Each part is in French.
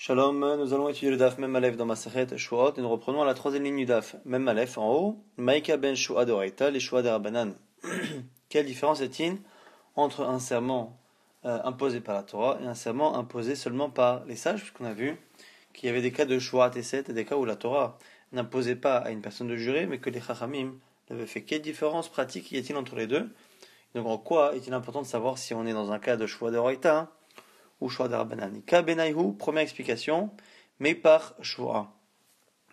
Shalom, nous allons étudier le Daf Mem Aleph dans Masachet Shuot et nous reprenons à la troisième ligne du Daf Mem Aleph en haut. Maïka ben Shua d'Oraita, les Shua de Rabbanan. Quelle différence est-il entre un serment imposé par la Torah et un serment imposé seulement par les sages, puisqu'on a vu qu'il y avait des cas de Shua Tesset et des cas où la Torah n'imposait pas à une personne de jurer, mais que les Chachamim l'avaient fait. Quelle différence pratique y a-t-il entre les deux? Donc en quoi est-il important de savoir si on est dans un cas de Shua d'Oraita ou Shua de Rabbanan? Ka benayhu, première explication, mais par Shua.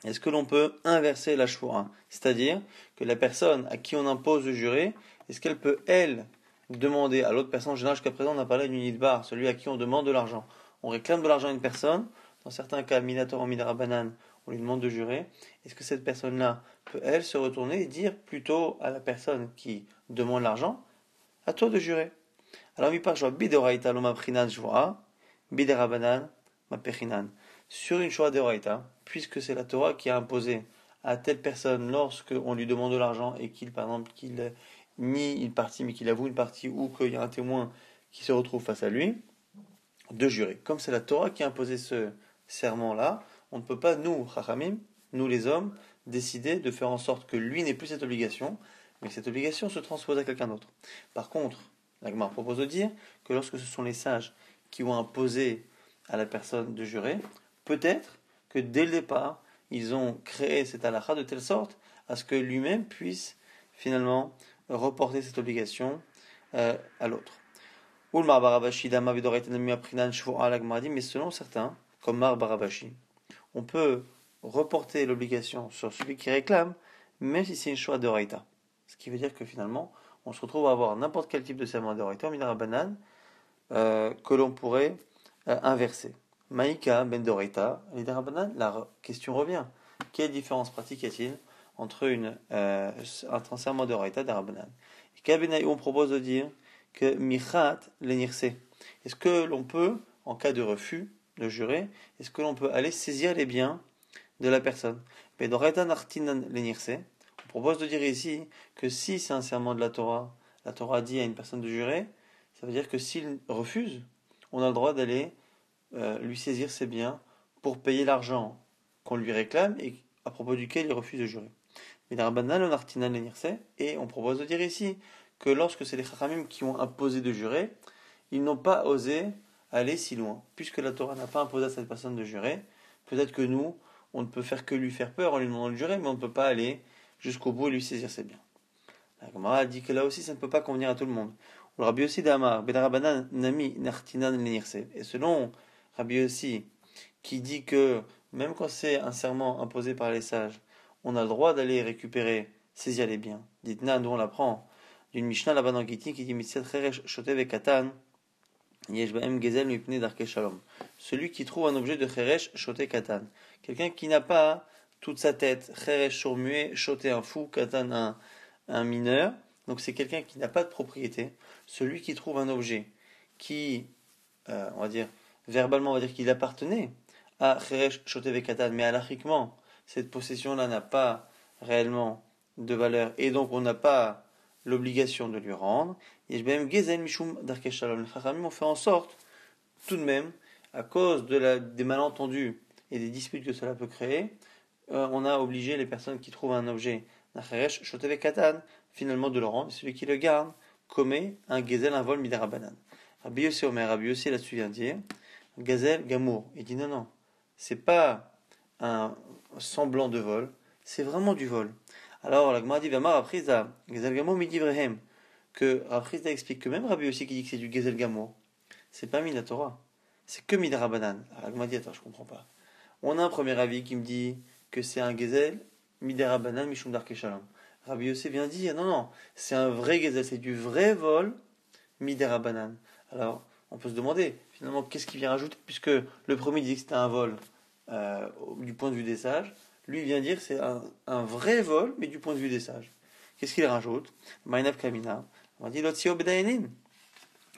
Est-ce que l'on peut inverser la Shua? C'est-à-dire que la personne à qui on impose de jurer, est-ce qu'elle peut, elle, demander à l'autre personne? En général, jusqu'à présent, on a parlé d'une idbar, celui à qui on demande de l'argent. On réclame de l'argent à une personne, dans certains cas, minator en midrabanan, on lui demande de jurer. Est-ce que cette personne-là peut, elle, se retourner et dire plutôt à la personne qui demande l'argent, à toi de jurer? Alors, mi par Shua, bidoraita loma prinan shua, biderabanan ma pechinan. Sur une Shua d'Oraita, puisque c'est la Torah qui a imposé à telle personne, lorsque on lui demande de l'argent et qu'il, par exemple, qu'il nie une partie, mais qu'il avoue une partie, ou qu'il y a un témoin qui se retrouve face à lui, de jurer. Comme c'est la Torah qui a imposé ce serment-là, on ne peut pas, nous, Chachamim, nous les hommes, décider de faire en sorte que lui n'ait plus cette obligation, mais que cette obligation se transpose à quelqu'un d'autre. Par contre, la Gemara propose de dire que lorsque ce sont les sages qui ont imposé à la personne de jurer, peut-être que dès le départ, ils ont créé cette halakha de telle sorte à ce que lui-même puisse finalement reporter cette obligation à l'autre. Mais selon certains, comme Mar Barabashi, on peut reporter l'obligation sur celui qui réclame, même si c'est une Shua d'Oraita. Ce qui veut dire que finalement, on se retrouve à avoir n'importe quel type de serment d'Oraita, en minara banane, que l'on pourrait inverser. Maïka ben d'Oraita, la question revient. Quelle différence pratique y a-t-il entre un serment d'Oraita et d'Arabanan? On propose de dire que Michat l'enirse. Est-ce que l'on peut, en cas de refus de jurer, est-ce que l'on peut aller saisir les biens de la personne? Ben nartinan l'enirse. On propose de dire ici que si c'est un serment de la Torah dit à une personne de jurer, ça veut dire que s'il refuse, on a le droit d'aller lui saisir ses biens pour payer l'argent qu'on lui réclame et à propos duquel il refuse de jurer. Mais l'Arbanan, on artinan l'enirse, et on propose de dire ici que lorsque c'est les Chachamim qui ont imposé de jurer, ils n'ont pas osé aller si loin. Puisque la Torah n'a pas imposé à cette personne de jurer, peut-être que nous, on ne peut faire que lui faire peur en lui demandant de jurer, mais on ne peut pas aller jusqu'au bout et lui saisir ses biens. La Gemara dit que là aussi, ça ne peut pas convenir à tout le monde. Le Rabbi Yossi d'Amar, Ben Rabbanan Nami Nartinan l'enirse. Et selon Rabbi Yossi, qui dit que même quand c'est un serment imposé par les sages, on a le droit d'aller récupérer, saisir les biens. Dites-na, d'où on l'apprend d'une Mishnah là-bas dans Gittin qui dit Mitzat Cheresh Shotev et Katan Yesh Baem Gezel Mipnei Darkei Shalom. Celui qui trouve un objet de Cheresh Shote Katan. Quelqu'un qui n'a pas toute sa tête. Cheresh Shormué, Shote un fou, Katan un mineur. Donc c'est quelqu'un qui n'a pas de propriété. Celui qui trouve un objet qui, on va dire, verbalement, on va dire qu'il appartenait à Cheresh Shotev et Katan, mais halachiquement, cette possession-là n'a pas réellement de valeur et donc on n'a pas l'obligation de lui rendre. Les Chachamim ont fait en sorte, tout de même, à cause des malentendus et des disputes que cela peut créer, on a obligé les personnes qui trouvent un objet Nacheresh, Shotev et Katan, finalement de le rendre. Et celui qui le garde commet un gezel, un vol midarabanan. Rabbi Yossi Omer, Rabbi Yossi là-dessus vient dire Gazel Gamour. Il dit non, c'est pas un semblant de vol, c'est vraiment du vol. Alors la Gemara dit Vamar Rapriza Gezel Gamour midivrehem, que Rapriza explique que même Rabbi Yossi qui dit que c'est du Gezel Gamour, c'est pas Mina Torah, c'est que Midarabanan. Alors la Gemara dit attends, je comprends pas. On a un premier avis qui me dit que c'est un Gezel Midarabanan Mishum Darkei Shalom. Rabbi Yossi vient dire non, c'est un vrai Gezel, c'est du vrai vol Midarabanan. Alors on peut se demander finalement qu'est-ce qu'il vient rajouter, puisque le premier dit que c'était un vol du point de vue des sages. Lui vient dire que c'est un vrai vol, mais du point de vue des sages. Qu'est-ce qu'il rajoute? Ma'inav kamina. On dit l'otsio bedayanim.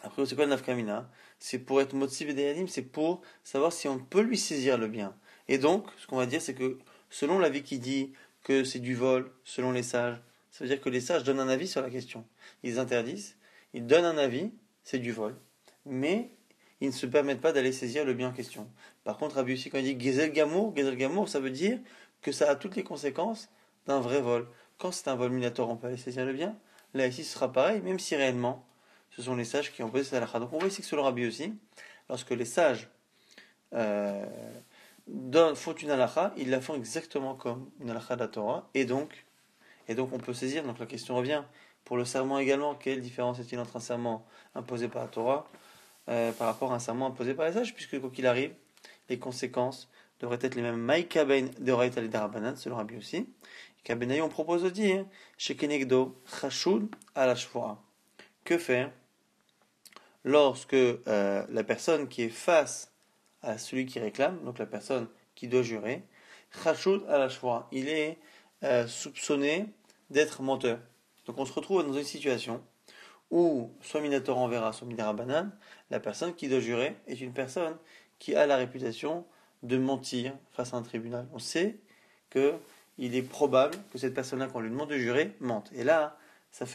Après, c'est quoi le nafkamina? C'est pour être motsi bedayanim, c'est pour savoir si on peut lui saisir le bien. Et donc, ce qu'on va dire, c'est que selon l'avis qui dit que c'est du vol, selon les sages, ça veut dire que les sages donnent un avis sur la question. Ils interdisent, ils donnent un avis, c'est du vol. Mais ils ne se permettent pas d'aller saisir le bien en question. Par contre, Rabbi Yossi, quand il dit Gezel Gamour, ça veut dire que ça a toutes les conséquences d'un vrai vol. Quand c'est un vol minatoire, on peut aller saisir le bien. Là, ici, ce sera pareil, même si réellement, ce sont les sages qui ont posé cette halakha. Donc, on voit ici que selon Rabbi Yossi, lorsque les sages font une halakha, ils la font exactement comme une halakha de la Torah, et donc on peut saisir. Donc, la question revient. Pour le serment également, quelle différence est-il entre un serment imposé par la Torah par rapport à un serment imposé par les sages, puisque quoi qu'il arrive, les conséquences devraient être les mêmes. Maïkaben de Raït al-Darabanan, selon Rabbi Yossi. Kabenaï, on propose de dire Shekenegdo Chashud al Ashvora. Que faire lorsque la personne qui est face à celui qui réclame, donc la personne qui doit jurer, Chashud al Ashvora, il est soupçonné d'être menteur. Donc on se retrouve dans une situation où, soit Minator enverra, soit Midarabanan, la personne qui doit jurer est une personne qui a la réputation de mentir face à un tribunal. On sait qu'il est probable que cette personne-là, quand on lui demande de jurer, mente. Et là, ça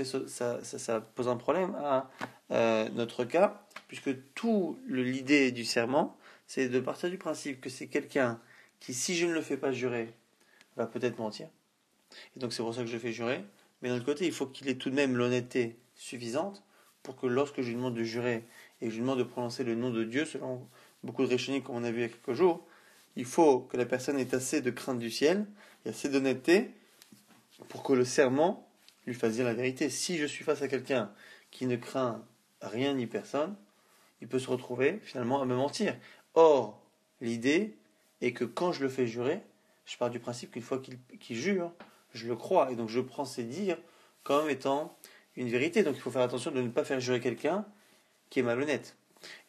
pose un problème à notre cas, puisque l'idée du serment, c'est de partir du principe que c'est quelqu'un qui, si je ne le fais pas jurer, va peut-être mentir. Et donc c'est pour ça que je fais jurer. Mais d'un autre côté, il faut qu'il ait tout de même l'honnêteté suffisante pour que lorsque je lui demande de jurer et que je lui demande de prononcer le nom de Dieu, selon beaucoup de Rishonim comme on a vu il y a quelques jours, il faut que la personne ait assez de crainte du ciel et assez d'honnêteté pour que le serment lui fasse dire la vérité. Si je suis face à quelqu'un qui ne craint rien ni personne, il peut se retrouver finalement à me mentir. Or, l'idée est que quand je le fais jurer, je pars du principe qu'une fois qu'il jure, je le crois, et donc je prends ses dires comme étant une vérité. Donc il faut faire attention de ne pas faire jurer quelqu'un qui est malhonnête.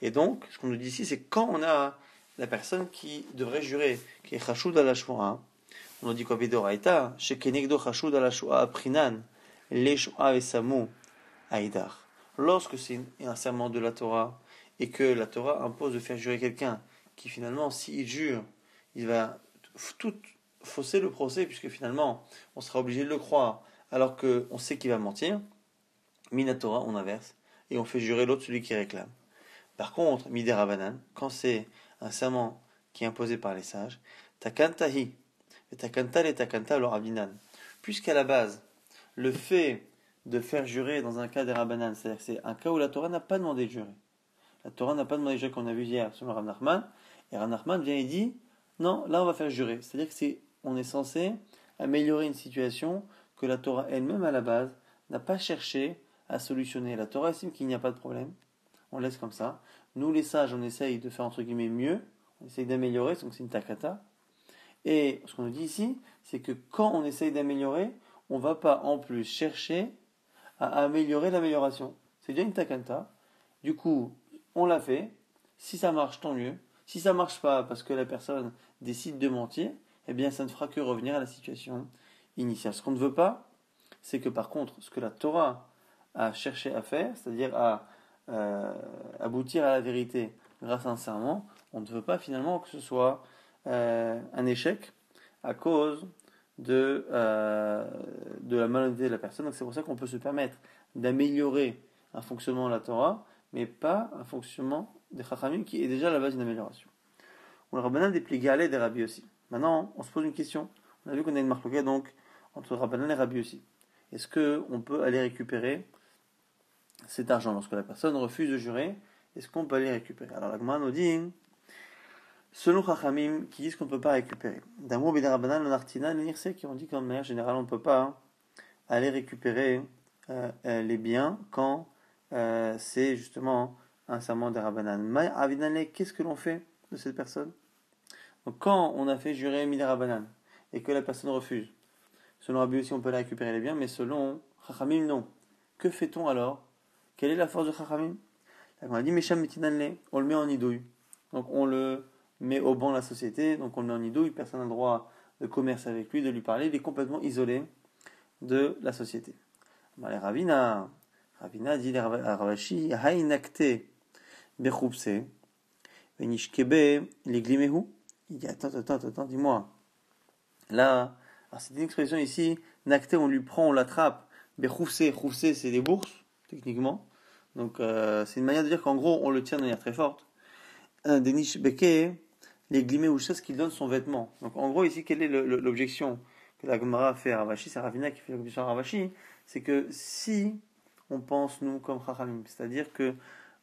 Et donc, ce qu'on nous dit ici, c'est quand on a la personne qui devrait jurer, qui est Chashud al Ashura, on nous dit quoi, Bedoraita, Shekenegdo Chashud al Ashura Prinan, Leshua Esamu Aïdar. Lorsque c'est un serment de la Torah, et que la Torah impose de faire jurer quelqu'un qui finalement, s'il jure, il va tout fausser le procès, puisque finalement, on sera obligé de le croire, alors qu'on sait qu'il va mentir. Minatora, on inverse, et on fait jurer l'autre, celui qui réclame. Par contre, Miderabanan, quand c'est un serment qui est imposé par les sages, Takantahi, et Takantal et Takanta leur abinan. Puisqu'à la base, le fait de faire jurer dans un cas des Rabanan, c'est-à-dire que c'est un cas où la Torah n'a pas demandé de jurer. La Torah n'a pas demandé de jurer, qu'on a vu hier sur le Rav Nachman, et Rav Nachman vient et dit, non, là on va faire jurer. C'est-à-dire que on est censé améliorer une situation que la Torah elle-même à la base n'a pas cherché à solutionner. La Torah estime qu'il n'y a pas de problème, on laisse comme ça. Nous les sages, on essaye de faire entre guillemets mieux, on essaye d'améliorer, donc c'est une takata. Et ce qu'on nous dit ici, c'est que quand on essaye d'améliorer, on ne va pas en plus chercher à améliorer l'amélioration. C'est déjà une takata. Du coup, on l'a fait. Si ça marche, tant mieux. Si ça marche pas parce que la personne décide de mentir, eh bien ça ne fera que revenir à la situation initiale. Ce qu'on ne veut pas, c'est que par contre, ce que la Torah a cherché à faire, c'est-à-dire à aboutir à la vérité grâce à un serment, on ne veut pas finalement que ce soit un échec à cause de la malhonnêteté de la personne. Donc c'est pour ça qu'on peut se permettre d'améliorer un fonctionnement de la Torah, mais pas un fonctionnement des Chachamim qui est déjà à la base d'une amélioration. On le Rabbanan des Pligalé et des Rabbi aussi. Maintenant, on se pose une question. On a vu qu'on a une marloquette donc entre Rabbanan et Rabbi aussi. Est-ce qu'on peut aller récupérer cet argent lorsque la personne refuse de jurer? Est-ce qu'on peut aller récupérer? Alors la Gemara nous dit, selon Chachamim, qui disent qu'on ne peut pas récupérer. D'amour bidé Rabbanan, le Nartina, le Nirse, qui ont dit qu'en manière générale on ne peut pas aller récupérer les biens quand c'est justement un serment des Rabbanan. Mais Avinale, qu'est-ce que l'on fait de cette personne? Donc quand on a fait jurer Midé Rabbanan et que la personne refuse, selon Rabbi aussi on peut aller récupérer les biens, mais selon Chachamim non. Que fait-on alors? Quelle est la force de Chachamim? On a dit Mesham Metinanle, on le met en idouille. Donc on le met au banc de la société, donc on le met en idouille, personne n'a le droit de commerce avec lui, de lui parler, il est complètement isolé de la société. Ravina dit à Ravashi, Hainakte Bechupse, Venishkebe, Liglimehu. Il dit attends, dis-moi. Là, alors c'est une expression ici, Nakte, on lui prend, on l'attrape. Bechupse, Choupse, c'est des bourses, techniquement. Donc c'est une manière de dire qu'en gros, on le tient de manière très forte. Denish Beke, les glimés ou ce qu'il donne son vêtement. Donc en gros, ici, quelle est l'objection que la Gemara fait à Ravashi, c'est Ravina qui fait l'objection à Ravashi, c'est que si on pense, nous, comme Chachamim, c'est-à-dire que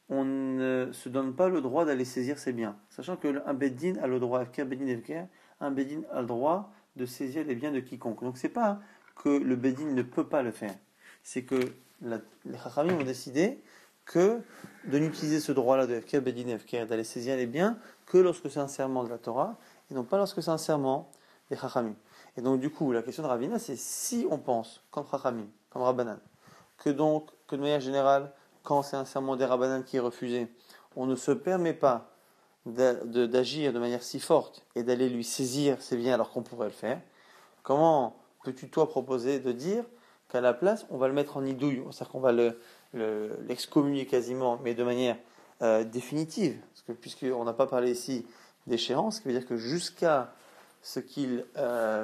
on ne se donne pas le droit d'aller saisir ses biens, sachant qu'un Beddin a le droit, un Beddin a le droit de saisir les biens de quiconque. Donc c'est pas que le Beddin ne peut pas le faire, c'est que les Chachamim ont décidé que de n'utiliser ce droit-là de FKR, Bedin FKR, d'aller saisir les biens, que lorsque c'est un serment de la Torah, et non pas lorsque c'est un serment des Chachamim. Et donc du coup, la question de Ravina, c'est si on pense, comme Chachamim, comme Rabbanan, que de manière générale, quand c'est un serment des Rabbanan qui est refusé, on ne se permet pas d'agir de manière si forte et d'aller lui saisir ses biens alors qu'on pourrait le faire, comment peux-tu toi proposer de dire qu'à la place, on va le mettre en idouille, c'est-à-dire qu'on va l'excommunier quasiment, mais de manière définitive, parce que puisqu'on n'a pas parlé ici d'échéance, ce qui veut dire que jusqu'à ce qu'il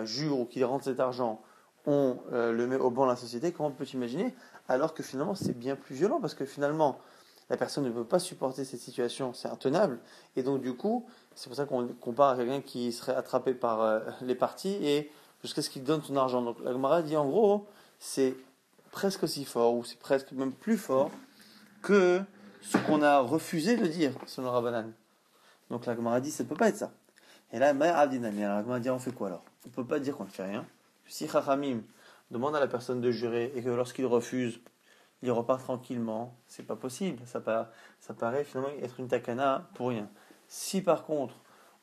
jure ou qu'il rende cet argent, on le met au banc de la société, comment peut-tu imaginer? Alors que finalement c'est bien plus violent, parce que finalement la personne ne peut pas supporter cette situation, c'est intenable, et donc du coup, c'est pour ça qu'on compare à quelqu'un qui serait attrapé par les parties, et jusqu'à ce qu'il donne son argent. Donc la Gemara dit en gros, c'est presque aussi fort, ou c'est presque même plus fort, que ce qu'on a refusé de dire, selon Rabbanan. Donc la Gemara dit, ça ne peut pas être ça. Et là, la Gemara dit, on fait quoi alors? On ne peut pas dire qu'on ne fait rien. Si Chachamim demande à la personne de jurer, et que lorsqu'il refuse, il repart tranquillement, c'est pas possible. Ça paraît finalement être une takana pour rien. Si par contre,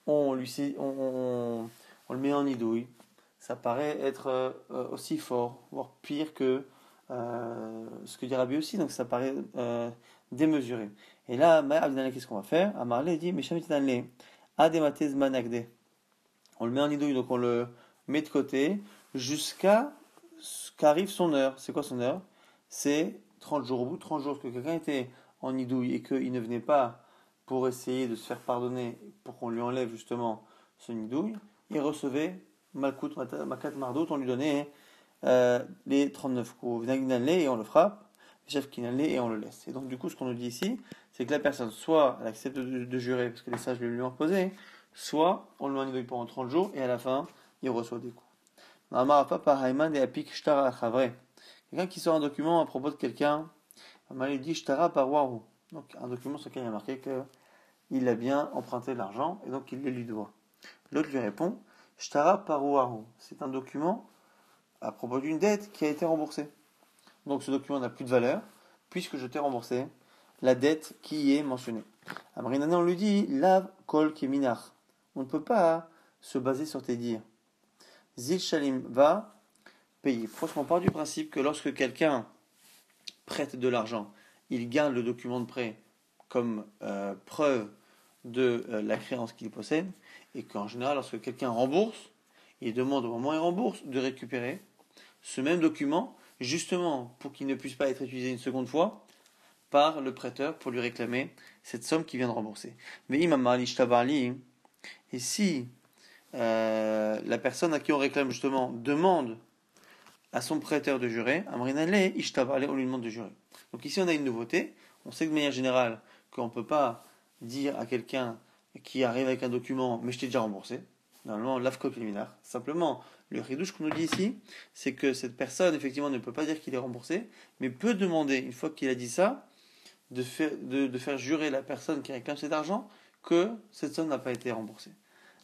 on le met en idouille, ça paraît être aussi fort, voire pire que ce que dit Rabbi aussi, donc ça paraît démesuré. Et là, qu'est-ce qu'on va faire? Amarle dit, on le met en idouille, donc on le met de côté jusqu'à ce qu'arrive son heure. C'est quoi son heure? C'est 30 jours. Au bout de 30 jours, que quelqu'un était en idouille et qu'il ne venait pas pour essayer de se faire pardonner, pour qu'on lui enlève justement son idouille, il recevait Malkout Makat Mardot, on lui donnait les 39 coups. Et on le frappe, chef Kinalé et on le laisse. Et donc du coup, ce qu'on nous dit ici, c'est que la personne, soit elle accepte de jurer parce que les sages lui ont posé, soit on le met en idouille pendant 30 jours et à la fin, il reçoit des coups. Quelqu'un qui sort un document à propos de quelqu'un, il dit Shtara Parwaru. Donc un document sur lequel il y a marqué qu'il a bien emprunté de l'argent et donc il le lui doit. L'autre lui répond Shtara Parwaru. C'est un document à propos d'une dette qui a été remboursée. Donc ce document n'a plus de valeur puisque je t'ai remboursé la dette qui y est mentionnée. À Marinane, on lui dit Lav Kol Keminach. On ne peut pas se baser sur tes dires. Zil Shalim va payer. Parce qu'on part du principe que lorsque quelqu'un prête de l'argent, il garde le document de prêt comme preuve de la créance qu'il possède, et qu'en général, lorsque quelqu'un rembourse, il demande au moment où il rembourse de récupérer ce même document, justement pour qu'il ne puisse pas être utilisé une seconde fois par le prêteur pour lui réclamer cette somme qu'il vient de rembourser. Mais et si la personne à qui on réclame justement demande à son prêteur de jurer, on lui demande de jurer. Donc ici on a une nouveauté, on sait que de manière générale qu'on ne peut pas dire à quelqu'un qui arrive avec un document mais je t'ai déjà remboursé, normalement l'afkot liminar. Simplement le ridouche qu'on nous dit ici, c'est que cette personne effectivement ne peut pas dire qu'il est remboursé, mais peut demander, une fois qu'il a dit ça, de faire jurer la personne qui réclame cet argent que cette somme n'a pas été remboursée.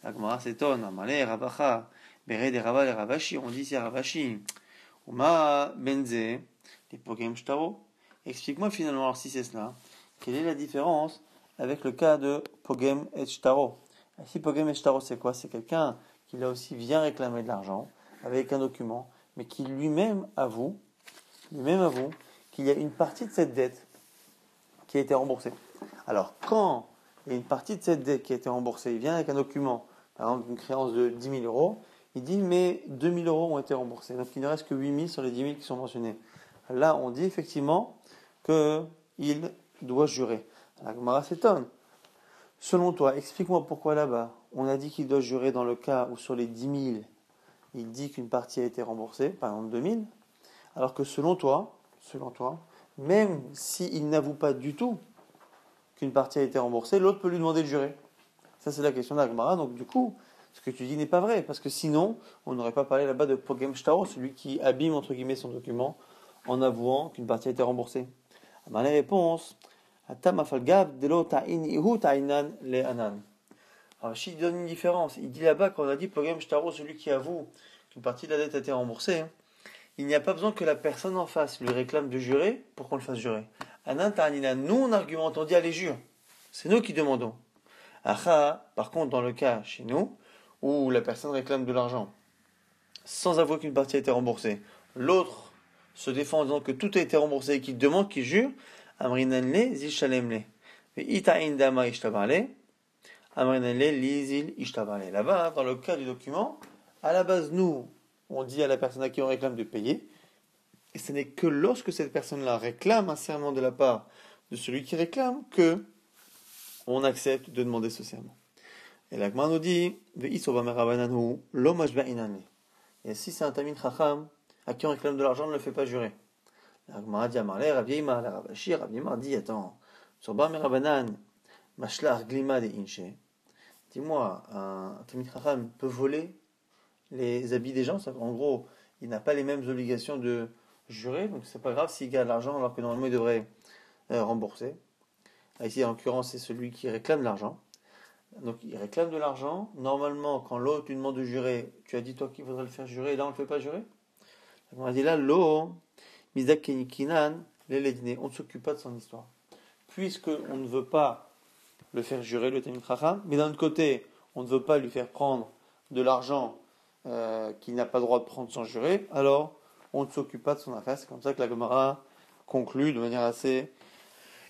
La Gemara s'étonne, Amalé, Rabacha, Bere des Rava, les Ravashi, on dit ici Ravashi, Uma Benze, les Pogem Shtaro. Explique-moi finalement, alors si c'est cela, quelle est la différence avec le cas de Pogem et Shtaro? Ici, Pogem et Shtaro, c'est quoi? C'est quelqu'un qui là aussi vient réclamer de l'argent avec un document, mais qui lui-même avoue qu'il y a une partie de cette dette qui a été remboursée. Alors, quand il y a une partie de cette dette qui a été remboursée, il vient avec un document, par exemple une créance de 10 000 euros, il dit mais 2 000 euros ont été remboursés, donc il ne reste que 8 000 sur les 10 000 qui sont mentionnés. Là, on dit effectivement qu'il doit jurer. La Gemara s'étonne. Selon toi, explique-moi pourquoi là-bas, on a dit qu'il doit jurer dans le cas où sur les 10 000, il dit qu'une partie a été remboursée, par exemple 2 000, alors que selon toi, même s'il n'avoue pas du tout qu'une partie a été remboursée, l'autre peut lui demander de jurer. Ça, c'est la question d'Agmara. Donc, du coup, ce que tu dis n'est pas vrai, parce que sinon, on n'aurait pas parlé là-bas de Pogem Shtaro, celui qui abîme, entre guillemets, son document en avouant qu'une partie a été remboursée. Alors, les réponses, Atam afalgav delo ta'in ihu ta'inan le anan. Alors, Rachid donne une différence. Il dit là-bas, quand on a dit Pogem Shtaro, celui qui avoue qu'une partie de la dette a été remboursée, il n'y a pas besoin que la personne en face lui réclame de jurer pour qu'on le fasse jurer. Anan ta'aninan, nous on argumente, on dit allez jure. C'est nous qui demandons. Acha, par contre, dans le cas chez nous, où la personne réclame de l'argent sans avouer qu'une partie a été remboursée, l'autre se défend en disant que tout a été remboursé et qu'il demande, qu'il jure, amrinanle zishalemle. Ita'in dama ishtabale, amrinanle lizil ishtabale. Là-bas, dans le cas du document, à la base, nous, on dit à la personne à qui on réclame de payer, et ce n'est que lorsque cette personne-là réclame un serment de la part de celui qui réclame que on accepte de demander ce serment. Et l'Agma nous dit, et si c'est un Tamid Chacham à qui on réclame de l'argent, ne le fait pas jurer. L'Agma dit à Marley, Rav Yeima, la Rav Ashi, Rav Yeima dit, attends, sur Bar Merabanan, Mashlar Glima de Inche, dis-moi, un Tamid Chacham peut voler les habits des gens, en gros, il n'a pas les mêmes obligations de jurer, donc c'est pas grave s'il gagne l'argent alors que normalement il devrait rembourser. Ici, en l'occurrence, c'est celui qui réclame l'argent. Donc, il réclame de l'argent. Normalement, quand l'autre lui demande de jurer, tu as dit toi qu'il faudrait le faire jurer, et là on ne le fait pas jurer. On a dit là, l'eau, Mizak Kinan, l'Eledine, on ne s'occupe pas de son histoire. Puisque on ne veut pas le faire jurer, le Tamid Chacham, mais d'un autre côté, on ne veut pas lui faire prendre de l'argent qu'il n'a pas le droit de prendre sans jurer, alors on ne s'occupe pas de son affaire. C'est comme ça que la Gemara conclut de manière assez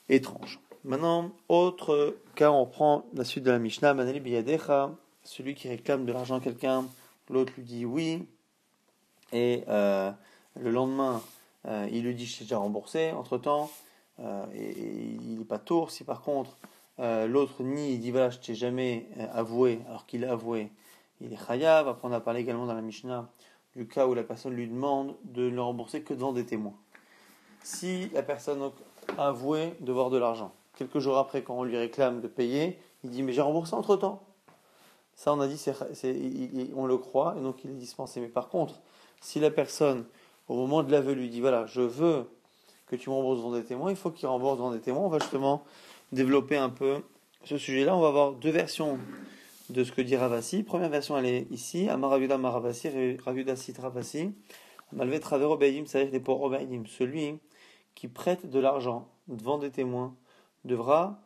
étrange. Maintenant, autre cas, on prend la suite de la Mishnah, Manali Biyadecha, celui qui réclame de l'argent à quelqu'un, l'autre lui dit oui, et le lendemain, il lui dit je t'ai déjà remboursé, entre-temps, et il n'est pas tour. Si par contre, l'autre nie, il dit voilà, je t'ai jamais avoué, alors qu'il a avoué, il est chayav. Après, on a parlé également dans la Mishnah du cas où la personne lui demande de ne le rembourser que devant des témoins. Si la personne a avoué devoir de l'argent, quelques jours après, quand on lui réclame de payer, il dit mais j'ai remboursé entre-temps. Ça, on a dit, on le croit, et donc il est dispensé. Mais par contre, si la personne, au moment de l'aveu, lui dit voilà, je veux que tu me rembourses devant des témoins, il faut qu'il rembourse devant des témoins. On va justement développer un peu ce sujet-là. On va avoir deux versions de ce que dit Ravasi. Première version, elle est ici, Amaravuda Maravasi, Ravuda Sit Ravasi, Malvet Travero Beidim, c'est-à-dire des pour Obeidim. Celui qui prête de l'argent devant des témoins devra,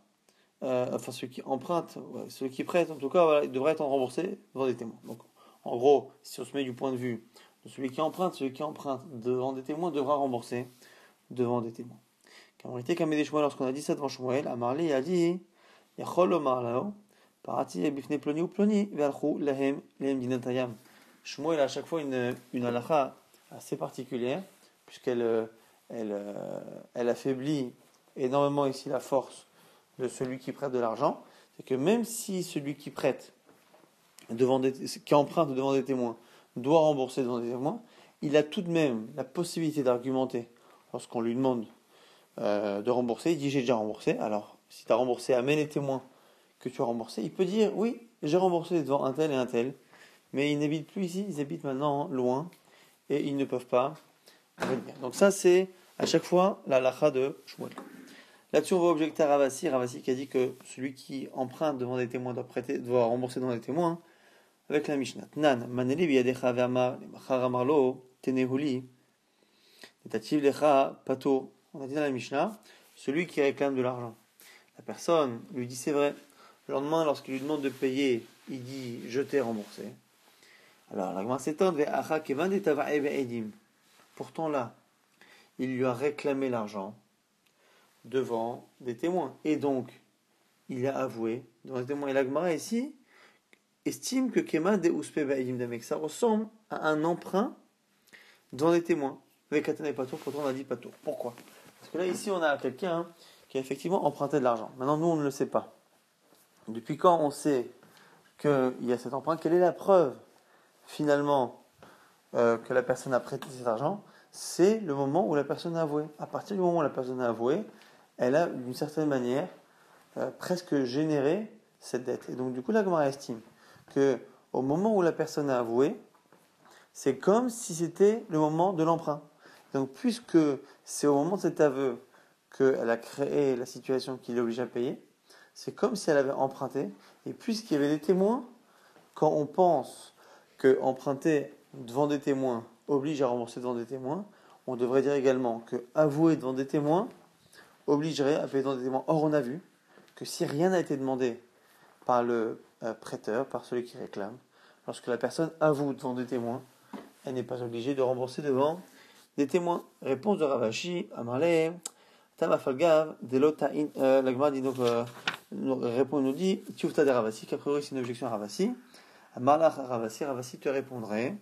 celui qui emprunte, celui qui prête en tout cas, voilà, il devrait être remboursé devant des témoins. Donc, en gros, si on se met du point de vue de celui qui emprunte devant des témoins devra rembourser devant des témoins. Car en réalité, comme des Shmuel, lorsqu'on a dit ça devant Shmuel, Amarli a dit, Yachol Omar Lao, Parati Ebifne Ploni ou Ploni, Verchou Lahem Lehem Dinatayam. Shmuel a à chaque fois une halakha assez particulière, puisqu'elle elle affaiblit énormément ici la force de celui qui prête de l'argent. C'est que même si celui qui prête, qui emprunte devant des témoins, doit rembourser devant des témoins, il a tout de même la possibilité d'argumenter lorsqu'on lui demande de rembourser. Il dit j'ai déjà remboursé. Alors, si tu as remboursé, amène les témoins que tu as remboursé. Il peut dire oui, j'ai remboursé devant un tel et un tel, mais ils n'habitent plus ici, ils habitent maintenant loin et ils ne peuvent pas venir. Donc ça, c'est à chaque fois la halakha de Shmuel. Là-dessus, on va objecter à Ravasi qui a dit que celui qui emprunte devant des témoins doit rembourser devant des témoins, avec la Mishnah. Nan, maneli biyadecha ve'amar, lemachar amarlo, tenehuli, netativ lecha pato. On a dit dans la Mishnah, celui qui réclame de l'argent. La personne lui dit c'est vrai. Le lendemain, lorsqu'il lui demande de payer, il dit je t'ai remboursé. Alors, la Gemara s'étonne, ve'acha kevan detavae ve'edim. Pourtant là, il lui a réclamé l'argent devant des témoins. Et donc, il a avoué devant des témoins. Et la Gemara ici estime que Kema de Uspe Baïdim Damek, ça ressemble à un emprunt devant des témoins. Avec Atana et Patour, pourtant on a dit Patour. Pourquoi ? Parce que là, ici, on a quelqu'un qui a effectivement emprunté de l'argent. Maintenant, nous, on ne le sait pas. Depuis quand on sait qu'il y a cet emprunt ? Quelle est la preuve, finalement, que la personne a prêté cet argent ? C'est le moment où la personne a avoué. À partir du moment où la personne a avoué, elle a, d'une certaine manière, presque généré cette dette. Et donc, du coup, la Gemara estime que au moment où la personne a avoué, c'est comme si c'était le moment de l'emprunt. Donc, puisque c'est au moment de cet aveu qu'elle a créé la situation qui l'oblige à payer, c'est comme si elle avait emprunté. Et puisqu'il y avait des témoins, quand on pense que emprunter devant des témoins oblige à rembourser devant des témoins, on devrait dire également que avouer devant des témoins obligerait à payer devant des témoins. Or, on a vu que si rien n'a été demandé par le prêteur, par celui qui réclame, lorsque la personne avoue devant des témoins, elle n'est pas obligée de rembourser devant des témoins. Réponse de Ravashi, Amarle, Tamafalgav, Delota'in, la Gemara dit donc, nous dit, Tiufta de Ravasi, qu'a priori c'est une objection à Ravasi. Amarlach Ravasi, Ravasi te répondrait,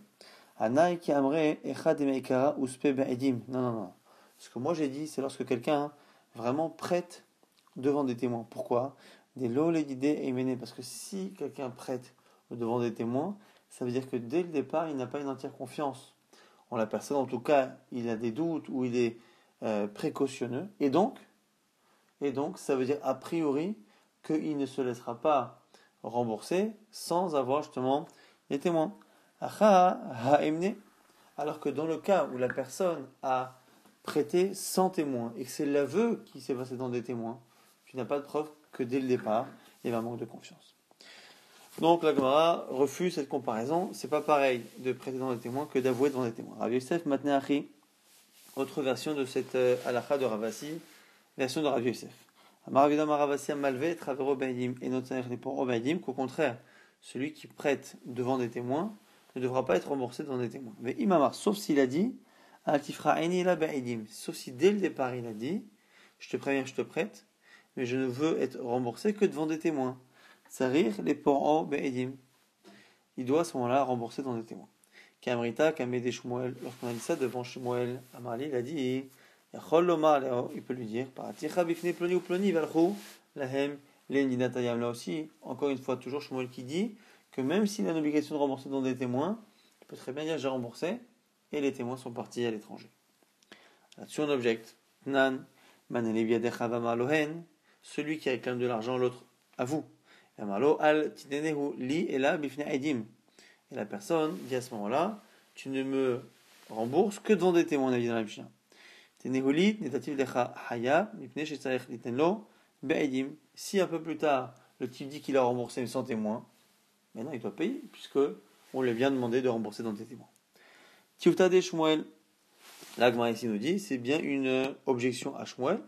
Anaï ki amre, Echad emeikara, uspe be'edim. Non, non, non. Ce que moi j'ai dit, c'est lorsque quelqu'un vraiment prête devant des témoins. Pourquoi? Des lolé d'idées et parce que si quelqu'un prête devant des témoins, ça veut dire que dès le départ, il n'a pas une entière confiance en la personne. En tout cas, il a des doutes ou il est précautionneux. Et donc, ça veut dire a priori qu'il ne se laissera pas rembourser sans avoir justement les témoins. Alors que dans le cas où la personne a prêté sans témoin et que c'est l'aveu qui s'est passé dans des témoins, tu n'as pas de preuve que dès le départ, il y avait un manque de confiance. Donc la Gemara refuse cette comparaison. C'est pas pareil de prêter devant des témoins que d'avouer devant des témoins. Rav Yosef Matneachi, autre version de cette halakha de Ravasi, version de Rav Yosef. Amaravidam Ravasi Amalve Travero Baidim et notamment pour Obaidim, qu'au contraire, celui qui prête devant des témoins ne devra pas être remboursé devant des témoins. Mais Imamar, sauf s'il a dit Altifra Aini la Baidim, sauf si dès le départ il a dit je te préviens, je te prête, mais je ne veux être remboursé que devant des témoins. Sarir les poro be'edim. Il doit à ce moment-là rembourser devant des témoins. Kamrita, Kamede Shmuel, lorsqu'on a dit ça devant Shmuel, Amarli, il a dit Yachol Lomar, il peut lui dire Paraticha bifne ploni ou ploni, valchou, lahem, l'endinatayam. Là aussi, encore une fois, toujours Shmuel qui dit que même s'il a une obligation de rembourser devant des témoins, il peut très bien dire j'ai remboursé, et les témoins sont partis à l'étranger. Là-dessus, on objecte. Nan, Maneleviadecha Vamalohen, celui qui réclame de l'argent, l'autre avoue. Et la personne dit à ce moment-là, tu ne me rembourses que devant des témoins, on a dit dans la Mishnah. Si un peu plus tard, le type dit qu'il a remboursé mais sans témoin, maintenant il doit payer, puisque on lui vient demander de rembourser dans des témoins. Tiufta de Shmuel, la Gemara ici nous dit, c'est bien une objection à Shmuel,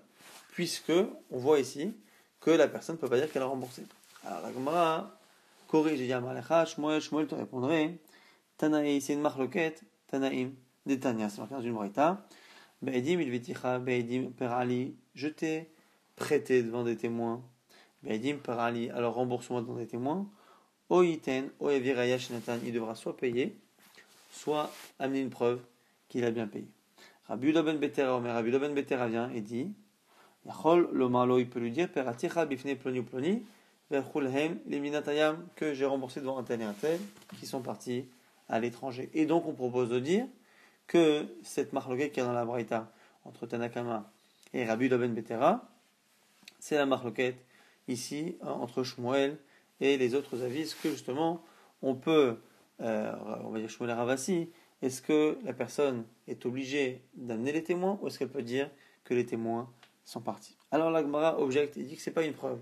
puisque on voit ici que la personne ne peut pas dire qu'elle a remboursé. Alors la Gemara corrige Yamalecha, Shmuel te répondrait Tanaï, c'est une marloquette, Tanaïm, des Tania, c'est marqué dans une braïta. Be'edim, il veticha, Be'edim, perali, je t'ai prêté devant des témoins. Be'edim, perali, alors rembourse-moi devant des témoins. Oiten, oeviraya shenatan, il devra soit payer, soit amener une preuve qu'il a bien payé. Rabbi Uda ben Betera, mais Rabbi Uda ben Betera vient et dit Yachol, l'omalo, il peut lui dire Peraticha, bifne, ploni ou ploni. Que j'ai remboursé devant un tel et un tel qui sont partis à l'étranger. Et donc on propose de dire que cette marloquette qu'il y a dans la Braïta entre Tanakama et Rabbi Ben Betera, c'est la marloquette ici entre Shmuel et les autres avis. Est-ce que justement on peut, on va dire Shmuel et Ravasi, est-ce que la personne est obligée d'amener les témoins ou est-ce qu'elle peut dire que les témoins sont partis? Alors la Gemara objecte et dit que c'est pas une preuve.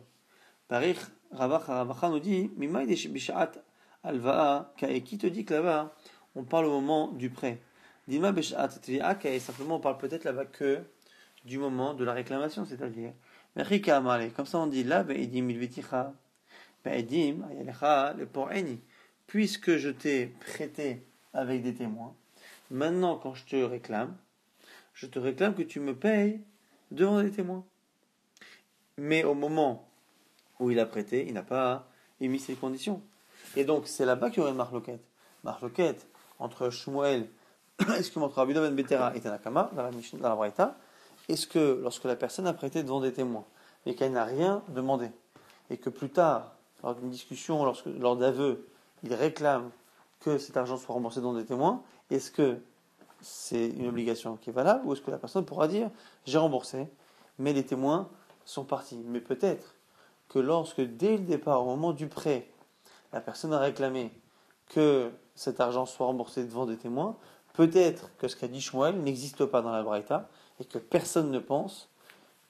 Parich, Ravacha nous dit, Mimaï bishat alva'a, qui te dit que là-bas, on parle au moment du prêt. Dima bishat tvi'a, simplement on parle peut-être là-bas que du moment de la réclamation, c'est-à-dire. Merika amale, comme ça on dit là, be'edim ilveticha, be'edim, ayalecha, le por'eni. Puisque je t'ai prêté avec des témoins, maintenant quand je te réclame que tu me payes devant des témoins. Mais au moment où il a prêté, il n'a pas émis ses conditions. Et donc, c'est là-bas qu'il y aurait une marloquette. Marloquette entre Shmuel, entre Rabbi Ben Betera et Tanakama, dans la Braïta, est-ce que, lorsque la personne a prêté devant des témoins, et qu'elle n'a rien demandé, et que plus tard, lors d'une discussion, lors d'aveu, il réclame que cet argent soit remboursé devant des témoins, est-ce que c'est une obligation qui est valable, ou est-ce que la personne pourra dire, j'ai remboursé, mais les témoins sont partis. Mais peut-être que lorsque, dès le départ, au moment du prêt, la personne a réclamé que cet argent soit remboursé devant des témoins, peut-être que ce qu'a dit Shmuel n'existe pas dans la Braïta et que personne ne pense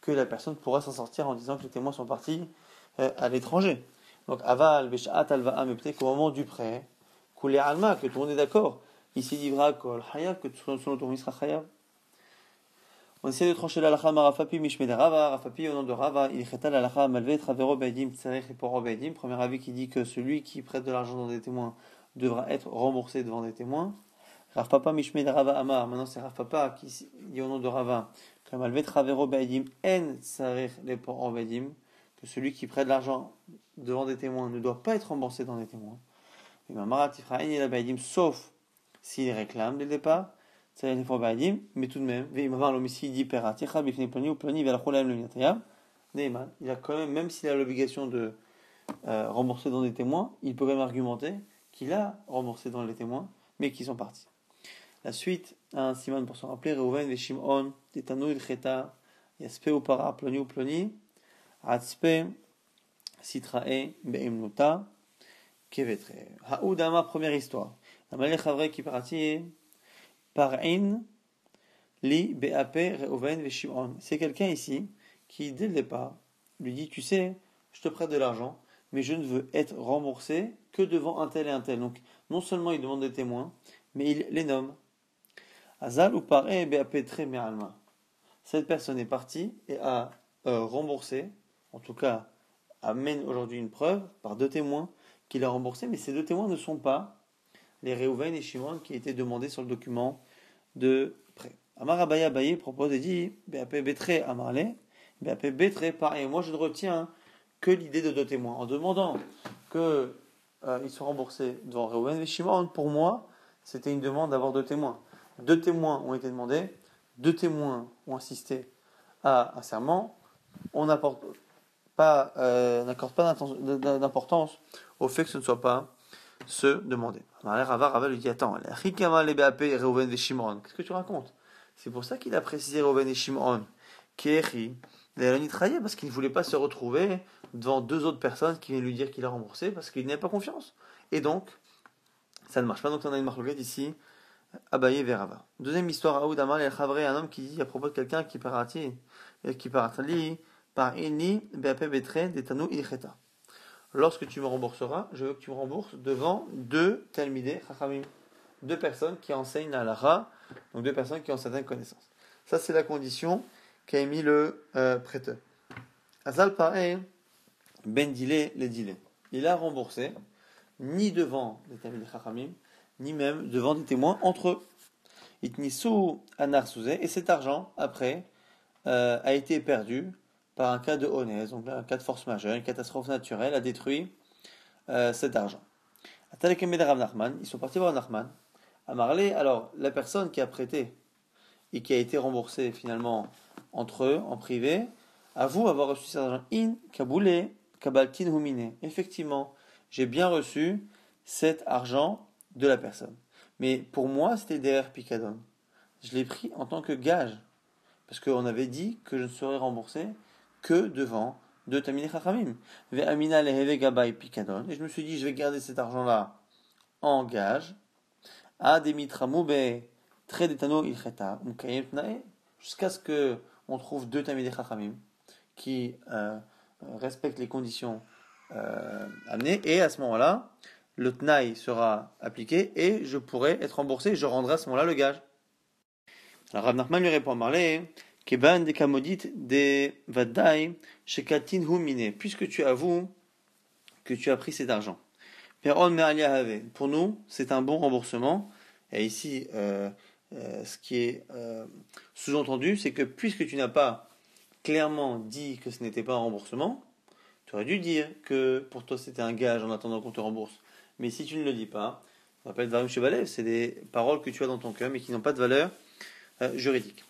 que la personne pourra s'en sortir en disant que les témoins sont partis à l'étranger. Donc, aval, beshat, alva'a, mais peut-être qu'au moment du prêt, koulé alma, que tout le monde est d'accord, ici livra kol hayab, que selon ton sera hayab. On essaie de trancher l'alacha marafapi mishmede rava, rafapi au nom de rava, il cheta l'alacha malvé travero beidim tsarech pour beidim. Premier avis qui dit que celui qui prête de l'argent dans des témoins devra être remboursé devant des témoins. Rav Papa mishmede rava amar, maintenant c'est Rav Papa qui dit au nom de rava que malvé travero beidim en tsarech pour beidim, que celui qui prête de l'argent devant des témoins ne doit pas être remboursé dans des témoins. Sauf s'il réclame dès le départ. Mais tout de même, il a quand même s'il a l'obligation de rembourser dans des témoins, il peut même argumenter qu'il a remboursé dans les témoins, mais qu'ils sont partis. La suite, un siman pour s'en rappeler, Reuven ve Shimon, Tetanu il Cheta, Yaspe ou Para, Ploni ou Ploni, Atzpe, Sitrae, Beimnuta, Kevetre. Haoudama, première histoire. Amalek Havre qui partit. Par'in li BAP Reuven ve Shimon. C'est quelqu'un ici qui, dès le départ, lui dit, tu sais, je te prête de l'argent, mais je ne veux être remboursé que devant un tel et un tel. Donc, non seulement il demande des témoins, mais il les nomme. Azal ou Par'e BAP très me'alma. Cette personne est partie et a remboursé, en tout cas, amène aujourd'hui une preuve par deux témoins qu'il a remboursé, mais ces deux témoins ne sont pas les Reuven et Shimon qui étaient demandés sur le document de prêt. Amar Abaye propose et dit BAP Betre Amarle, BAP Betre pareil. Moi je ne retiens que l'idée de deux témoins. En demandant qu'ils soient remboursés devant Reuven et Shimon, pour moi, c'était une demande d'avoir deux témoins. Deux témoins ont été demandés, deux témoins ont assisté à un serment. On n'accorde pas d'importance au fait que ce ne soit pas se demander. Rava lui dit attends, qu'est-ce que tu racontes? C'est pour ça qu'il a précisé Reuven et Shimon. Parce qu'il ne voulait pas se retrouver devant deux autres personnes qui viennent lui dire qu'il a remboursé parce qu'il n'avait pas confiance. Et donc, ça ne marche pas. Donc on a une marloquette ici, Abaye vers Rava. Deuxième histoire, Aoud Amal el Chavre, un homme qui dit à propos de quelqu'un qui paratali par inni be'ape betre detanu ilcheta. Lorsque tu me rembourseras, je veux que tu me rembourses devant deux talmidei chachamim, deux personnes qui enseignent la halakha, donc deux personnes qui ont certaines connaissances. Ça, c'est la condition qu'a émis le prêteur. Azal pareil, ben dilé les dilé. Il a remboursé ni devant les talmidei chachamim, ni même devant des témoins entre eux. Itnisu anar souzé, et cet argent, après, a été perdu par un cas de onèse, donc un cas de force majeure, une catastrophe naturelle, a détruit cet argent. Ils sont partis voir Nachman. À Marley, alors la personne qui a prêté et qui a été remboursée finalement entre eux, en privé, avoue avoir reçu cet argent. In kaboulé kabaltin humine. Effectivement, j'ai bien reçu cet argent de la personne. Mais pour moi, c'était derrière Picadon. Je l'ai pris en tant que gage. Parce qu'on avait dit que je ne serais remboursé que devant deux Talmidei Chachamim. Ve'amina leheve gabay Picadon. Et je me suis dit, je vais garder cet argent-là en gage. A demitramu be tre detano ilcheta mukayem tnae. Jusqu'à ce qu'on trouve deux Talmidei Chachamim qui respectent les conditions amenées. Et à ce moment-là, le tnaï sera appliqué et je pourrai être remboursé. Je rendrai à ce moment-là le gage. Alors Rav Nachman lui répond Marlé, Keban de Kamodit de Vadai, Shekatin Humine, puisque tu avoues que tu as pris cet argent. Pour nous, c'est un bon remboursement. Et ici, ce qui est sous-entendu, c'est que puisque tu n'as pas clairement dit que ce n'était pas un remboursement, tu aurais dû dire que pour toi c'était un gage en attendant qu'on te rembourse. Mais si tu ne le dis pas, on appelle Varim Shebalev, c'est des paroles que tu as dans ton cœur mais qui n'ont pas de valeur juridique.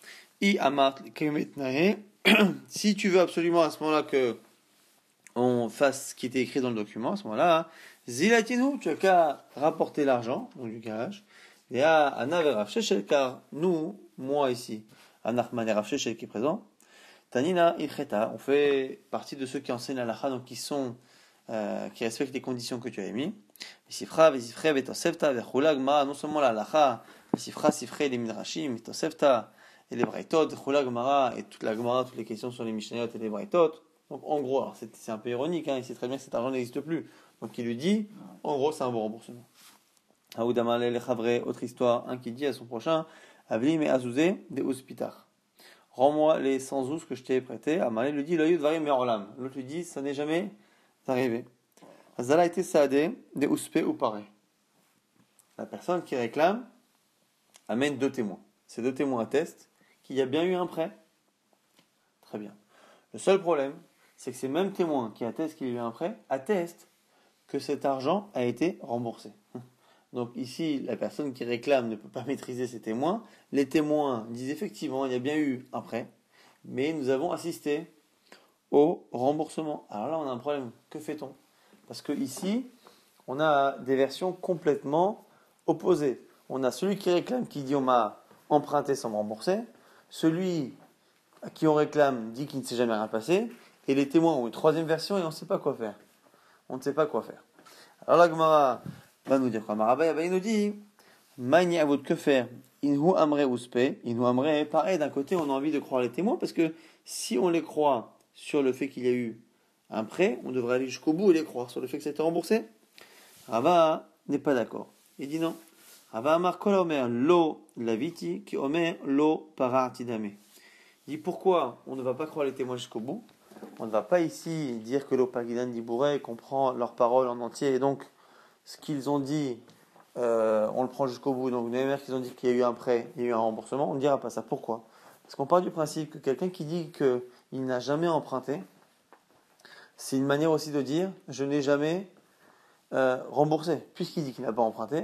Si tu veux absolument à ce moment-là que on fasse ce qui était écrit dans le document, à ce moment-là, Zilatinu, tu as qu'à rapporter l'argent, donc du gage, et à Anna Rav Shechel, car nous, moi ici, Anachman et Rav Shechel qui est présent, Tanina ilcheta, on fait partie de ceux qui enseignent la halakha, donc qui respectent les conditions que tu as émises. Sifra, Vesifre, Betosefta, Vechula, Gmara, non seulement la halakha, Sifra, Sifre, les midrashim, Betosefta, et les braïtot, Vechula, Gmara, et toute la Gmara, toutes les questions sur les mishnayot et les braïtot. Donc en gros, alors c'est un peu ironique, il sait très bien que cet argent n'existe plus. Donc il lui dit, en gros, c'est un bon remboursement. Aoudamale le Chavre, autre histoire, un qui dit à son prochain, Avli me Azouzé, de Ospitar. Rends-moi les 100 ous que je t'ai prêtés. Amalé lui dit, l'œil varie merolam. L'autre lui dit, ça n'est jamais arrivé. Azala été saadé, de Ouspé ou paré. La personne qui réclame amène 2 témoins. Ces 2 témoins attestent qu'il y a bien eu un prêt. Très bien. Le seul problème, c'est que ces mêmes témoins qui attestent qu'il y a eu un prêt attestent que cet argent a été remboursé. Donc ici, la personne qui réclame ne peut pas maîtriser ses témoins. Les témoins disent effectivement, il y a bien eu un prêt, mais nous avons assisté au remboursement. Alors là, on a un problème. Que fait-on? Parce que ici, on a des versions complètement opposées. On a celui qui réclame qui dit on m'a emprunté sans me rembourser. Celui à qui on réclame dit qu'il ne s'est jamais rien passé. Et les témoins ont une troisième version et on ne sait pas quoi faire. On ne sait pas quoi faire. Alors la Gemara va nous dire quoi? Marabaya, il nous dit Mani avot que faire? Inhu amre uspe. Inhu amre, pareil, d'un côté, on a envie de croire les témoins parce que si on les croit sur le fait qu'il y a eu un prêt, on devrait aller jusqu'au bout et les croire sur le fait que ça a été remboursé. Rava n'est pas d'accord. Il dit non. Rava amar kol omer lo laviti ki omer lo parartidame. Il dit pourquoi on ne va pas croire les témoins jusqu'au bout? On ne va pas ici dire que l'opagidan d'Ibouré comprend leurs paroles en entier et donc ce qu'ils ont dit, on le prend jusqu'au bout. Donc, de la même manière qu'ils ont dit qu'il y a eu un prêt, il y a eu un remboursement, on ne dira pas ça. Pourquoi? Parce qu'on part du principe que quelqu'un qui dit qu'il n'a jamais emprunté, c'est une manière aussi de dire je n'ai jamais remboursé. Puisqu'il dit qu'il n'a pas emprunté,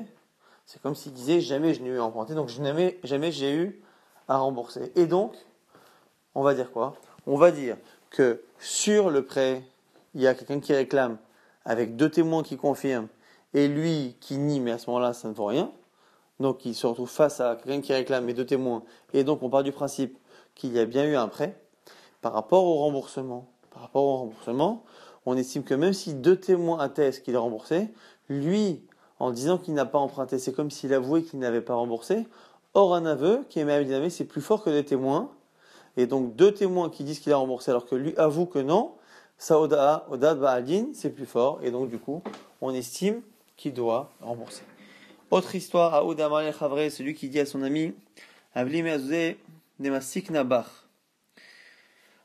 c'est comme s'il disait jamais je n'ai eu à emprunter, donc jamais j'ai eu à rembourser. Et donc, on va dire quoi? On va dire que sur le prêt, il y a quelqu'un qui réclame avec 2 témoins qui confirment et lui qui nie, mais à ce moment-là, ça ne vaut rien. Donc, il se retrouve face à quelqu'un qui réclame et 2 témoins. Et donc, on part du principe qu'il y a bien eu un prêt. Par rapport au remboursement, on estime que même si 2 témoins attestent qu'il est remboursé, lui, en disant qu'il n'a pas emprunté, c'est comme s'il avouait qu'il n'avait pas remboursé. Or, un aveu, qui est même évidemment, c'est plus fort que des témoins. Et donc, 2 témoins qui disent qu'il a remboursé alors que lui avoue que non, ça, Oda Ba'adin, c'est plus fort. Et donc, du coup, on estime qu'il doit rembourser. Autre histoire, à Oda Marel Chavre, celui qui dit à son ami, Avli Meazouze Nemasik Nabach.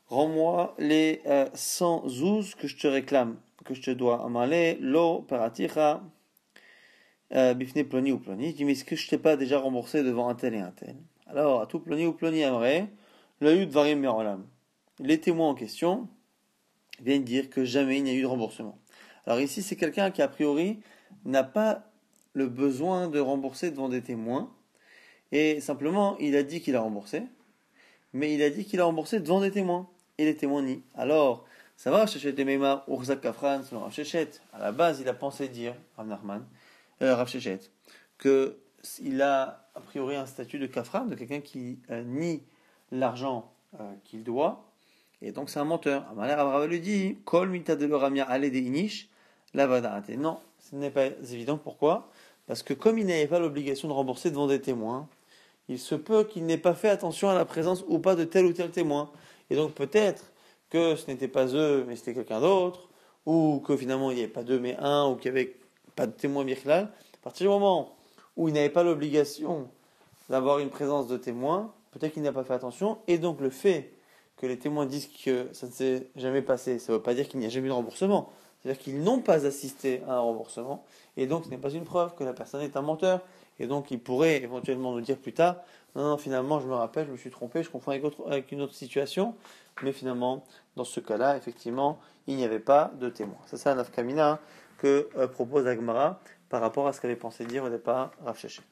Rends-moi les 100 zouz que je te réclame, que je te dois. Amalé, lo, paraticha, bifne ploni ou ploni. Il dit, mais est-ce que je t'ai pas déjà remboursé devant un tel et un tel? Alors, à tout ploni ou ploni aimerait, le yud varim merolam. Les témoins en question viennent dire que jamais il n'y a eu de remboursement. Alors ici, c'est quelqu'un qui, a priori, n'a pas le besoin de rembourser devant des témoins. Et simplement, il a dit qu'il a remboursé. Mais il a dit qu'il a remboursé devant des témoins. Et les témoins nient. Alors, ça va, Rav Sheshet et Meimar, Urzak Kafran, selon Rav Sheshet. À la base, il a pensé dire, Rav Sheshet, qu'il a a priori un statut de Kafran, de quelqu'un qui nie l'argent qu'il doit. Et donc, c'est un menteur. Amalé Rav lui dit, Kol mita de l'oramia ale de inish, la vadarate. Non, ce n'est pas évident. Pourquoi? Parce que comme il n'avait pas l'obligation de rembourser devant des témoins, il se peut qu'il n'ait pas fait attention à la présence ou pas de tel ou tel témoin. Et donc peut-être que ce n'était pas eux, mais c'était quelqu'un d'autre, ou que finalement il n'y avait pas 2 mais 1, ou qu'il n'y avait pas de témoin birklal. À partir du moment où il n'avait pas l'obligation d'avoir une présence de témoin, peut-être qu'il n'a pas fait attention, et donc le fait que les témoins disent que ça ne s'est jamais passé, ça ne veut pas dire qu'il n'y a jamais eu de remboursement. C'est-à-dire qu'ils n'ont pas assisté à un remboursement, et donc ce n'est pas une preuve que la personne est un menteur. Et donc, il pourrait éventuellement nous dire plus tard, non, finalement, je me rappelle, je me suis trompé, je confonds avec une autre situation. Mais finalement, dans ce cas-là, effectivement, il n'y avait pas de témoin. C'est ça, l'afkamina que propose Agmara par rapport à ce qu'avait pensé dire au départ Rav Sheshet.